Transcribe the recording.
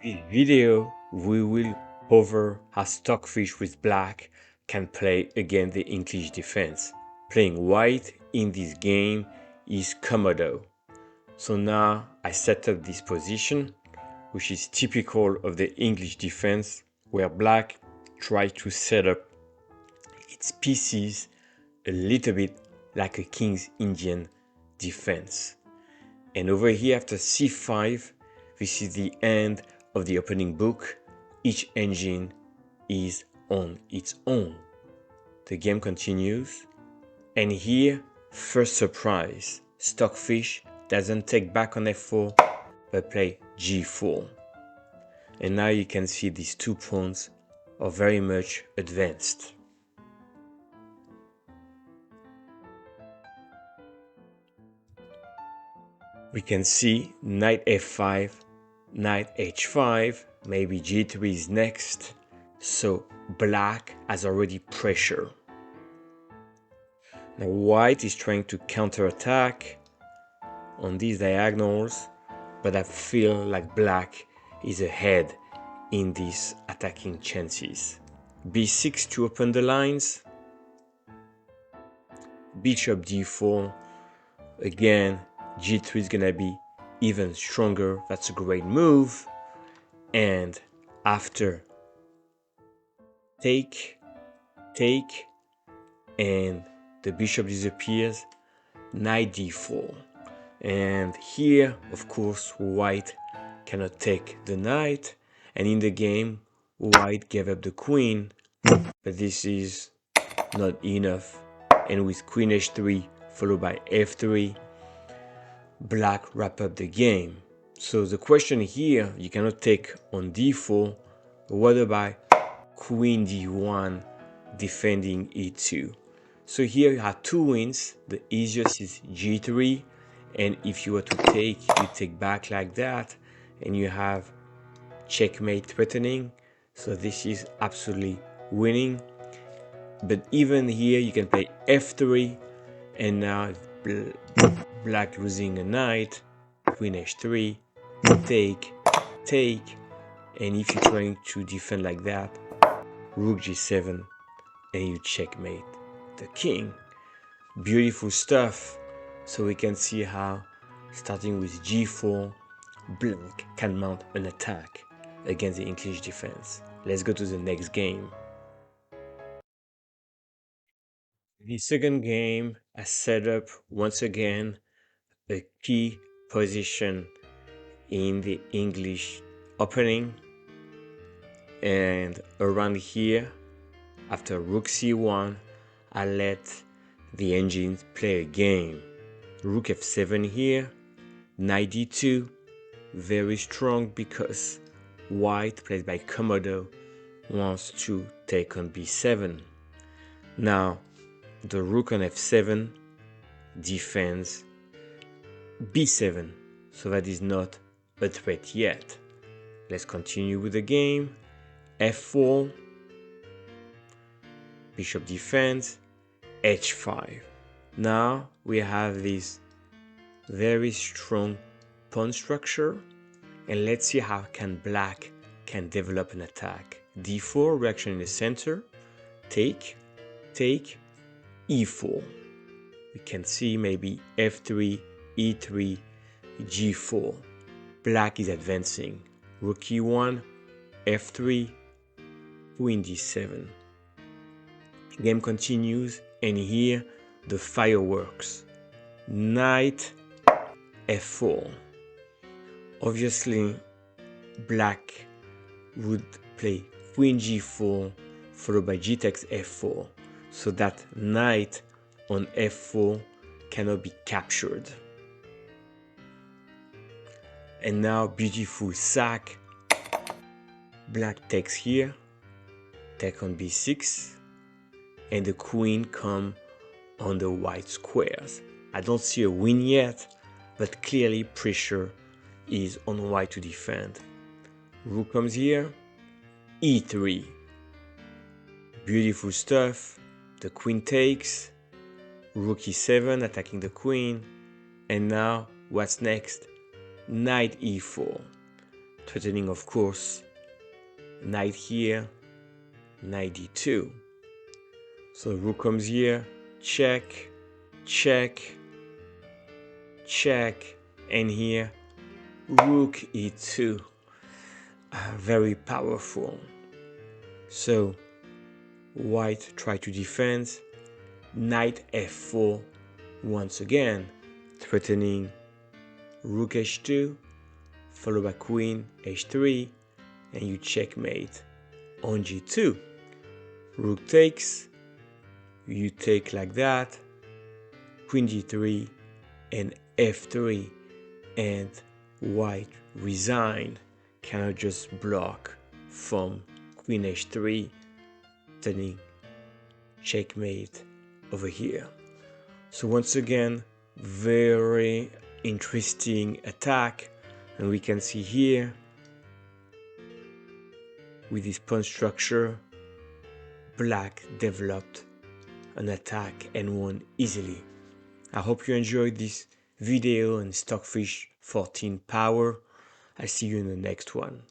this video, we will cover how Stockfish with black can play against the English defense. Playing white in this game is Komodo. So now I set up this position, which is typical of the English defense, where black tries to set up its pieces a little bit like a King's Indian defense. And over here after c5, this is the end of the opening book. Each engine is on its own. The game continues, and here, first surprise, Stockfish doesn't take back on f4, but play g4. And now you can see these 2 pawns are very much advanced. We can see knight f5, knight h5, maybe g3 is next, so black has already pressure. Now white is trying to counterattack on these diagonals, but I feel like black is ahead in these attacking chances. b6 to open the lines, bishop d4, again g3 is gonna be even stronger. That's a great move. And after take, and the bishop disappears, knight d4. And here, of course, white cannot take the knight. And in the game, white gave up the queen, but this is not enough. And with queen h3 followed by f3, black wrap up the game. So the question here, you cannot take on d4, but what about queen d1 defending e2? So here you have 2 wins. The easiest is g3, and if you were to take, you take back like that, and you have checkmate threatening. So this is absolutely winning. But even here you can play f3, and now black losing a knight, queen h3, take, and if you're trying to defend like that, rook g7, and you checkmate the king. Beautiful stuff. So we can see how, starting with g4, black can mount an attack against the English defense. Let's go to the next game. The second game, I set up once again a key position in the English opening, and around here after rook c1 I let the engine play a game. Rook f7 here, knight d2, very strong because white, played by Komodo, wants to take on b7. Now the rook on f7 defends b7, so that is not a threat yet. Let's continue with the game. f4, bishop defense, h5. Now we have this very strong pawn structure, and let's see how black can develop an attack. d4, reaction in the center, take, e4. We can see maybe f3, e3, g4. Black is advancing. Rook e1, f3, queen d7. Game continues, and here the fireworks. Knight f4. Obviously, black would play queen g4 followed by g takes f4, so that knight on f4 cannot be captured. And now beautiful sack. Black takes here, take on b6, and the queen come on the white squares. I don't see a win yet, but clearly pressure is on white to defend. Rook comes here, e3. Beautiful stuff. The queen takes, rook e7 attacking the queen, and now what's next? Knight e4. threatening, of course, knight here, knight d2. So rook comes here, check, check, check, and here rook e2. Very powerful. So white try to defend, knight f4 once again, threatening rook h2, followed by queen h3, and you checkmate on g2. Rook takes, you take like that, queen g3 and f3, and white resigned, cannot just block from queen h3, turning checkmate over here. So once again, very interesting attack, and we can see here with this pawn structure, black developed an attack and won easily. I hope you enjoyed this video on Stockfish 14 power. I'll see you in the next one.